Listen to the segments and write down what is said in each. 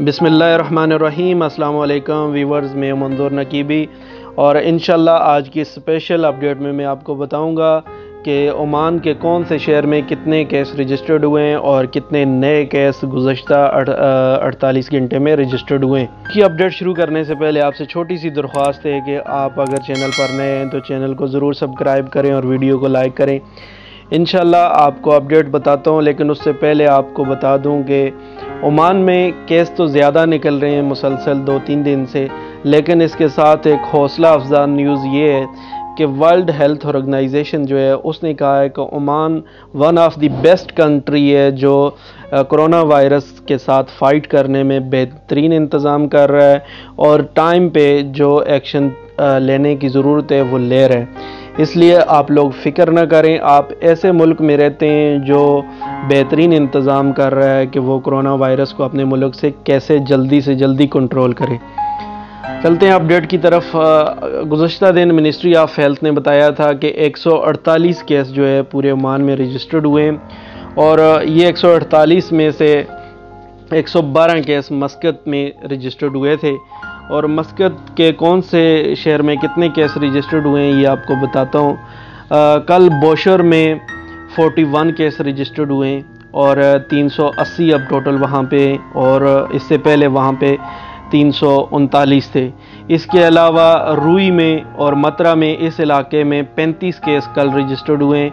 बिस्मिल्लाहिर्रहमानिर्रहीम। अस्सलाम वालेकुम व्यूवर्स, मैं मंजूर नकीबी और इंशाल्लाह आज की स्पेशल अपडेट में मैं आपको बताऊंगा कि ओमान के कौन से शहर में कितने केस रजिस्टर्ड हुए हैं और कितने नए केस गुज़श्ता 48 घंटे में रजिस्टर्ड हुए हैं। की अपडेट शुरू करने से पहले आपसे छोटी सी दरख्वास्त है कि आप अगर चैनल पर नए हैं तो चैनल को ज़रूर सब्सक्राइब करें और वीडियो को लाइक करें। इंशाल्लाह आपको अपडेट बताता हूँ, लेकिन उससे पहले आपको बता दूँ कि ओमान में केस तो ज़्यादा निकल रहे हैं मुसलसल 2-3 दिन से, लेकिन इसके साथ एक हौसला अफजा न्यूज़ ये है कि वर्ल्ड हेल्थ ऑर्गेनाइजेशन जो है उसने कहा है कि Oman one of the best country है जो कोरोना वायरस के साथ फ़ाइट करने में बेहतरीन इंतज़ाम कर रहा है और टाइम पे जो एक्शन लेने की ज़रूरत है वो ले रहे हैं। इसलिए आप लोग फ़िक्र न करें, आप ऐसे मुल्क में रहते हैं जो बेहतरीन इंतज़ाम कर रहा है कि वो कोरोना वायरस को अपने मुल्क से कैसे जल्दी से जल्दी कंट्रोल करे। चलते हैं अपडेट की तरफ। गुज़श्ता दिन मिनिस्ट्री ऑफ हेल्थ ने बताया था कि 148 केस जो है पूरे ओमान में रजिस्टर्ड हुए हैं और ये 148 में से 112 केस मस्कत में रजिस्टर्ड हुए थे। और मस्कत के कौन से शहर में कितने केस रजिस्टर्ड हुए हैं ये आपको बताता हूँ। कल बोशर में 41 केस रजिस्टर्ड हुए और 380 अब टोटल वहाँ पे, और इससे पहले वहाँ पे 339 थे। इसके अलावा रूई में और मतरा में इस इलाके में 35 केस कल रजिस्टर्ड हुए,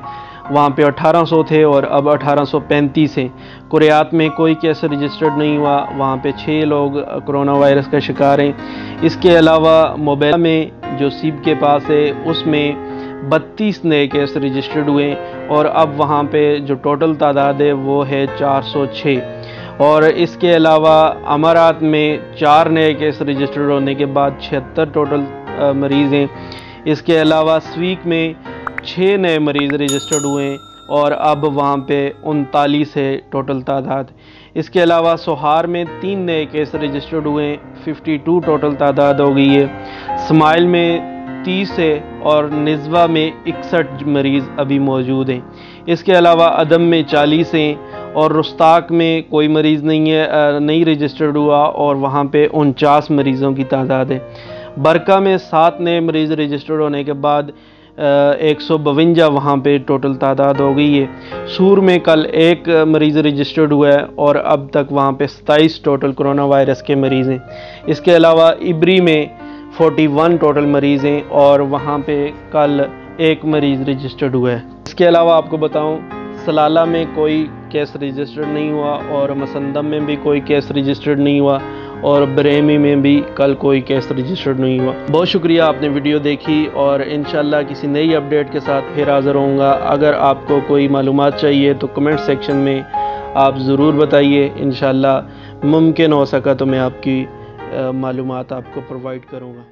वहाँ पे 1800 थे और अब 1835 हैं। कुरियात में कोई केस रजिस्टर्ड नहीं हुआ, वहाँ पे 6 लोग कोरोना वायरस का शिकार हैं। इसके अलावा मोबैला में जो सीब के पास है उसमें 32 नए केस रजिस्टर्ड हुए और अब वहाँ पे जो टोटल तादाद है वो है 406। और इसके अलावा अमारात में 4 नए केस रजिस्टर्ड होने के बाद 76 टोटल मरीज़ हैं। इसके अलावा स्वीक में 6 नए मरीज़ रजिस्टर्ड हुए और अब वहाँ पे 39 है टोटल तादाद। इसके अलावा सोहार में 3 नए केस रजिस्टर्ड हुए, 52 टोटल तादाद हो गई है। स्माइल में 30 है और निज़वा में 61 मरीज़ अभी मौजूद हैं। इसके अलावा अदम में 40 हैं और रुस्ताक में कोई मरीज़ नहीं है, नहीं रजिस्टर्ड हुआ और वहाँ पे 49 मरीज़ों की तादाद है। बरका में 7 नए मरीज़ रजिस्टर्ड होने के बाद 152 वहाँ पे टोटल तादाद हो गई है। सूर में कल 1 मरीज़ रजिस्टर्ड हुआ है और अब तक वहाँ पे 27 टोटल कोरोना वायरस के मरीज़ हैं। इसके अलावा इब्री में 41 टोटल मरीज़ हैं और वहाँ पे कल 1 मरीज़ रजिस्टर्ड हुआ है। इसके अलावा आपको बताऊँ, सलाला में कोई केस रजिस्टर्ड नहीं हुआ और मसंदम में भी कोई केस रजिस्टर्ड नहीं हुआ और बरेमी में भी कल कोई केस रजिस्टर्ड नहीं हुआ। बहुत शुक्रिया आपने वीडियो देखी और इंशाल्लाह किसी नई अपडेट के साथ फिर हाज़िर होऊंगा। अगर आपको कोई मालूमात चाहिए तो कमेंट सेक्शन में आप ज़रूर बताइए। इंशाल्लाह मुमकिन हो सका तो मैं आपकी मालूमात आपको प्रोवाइड करूँगा।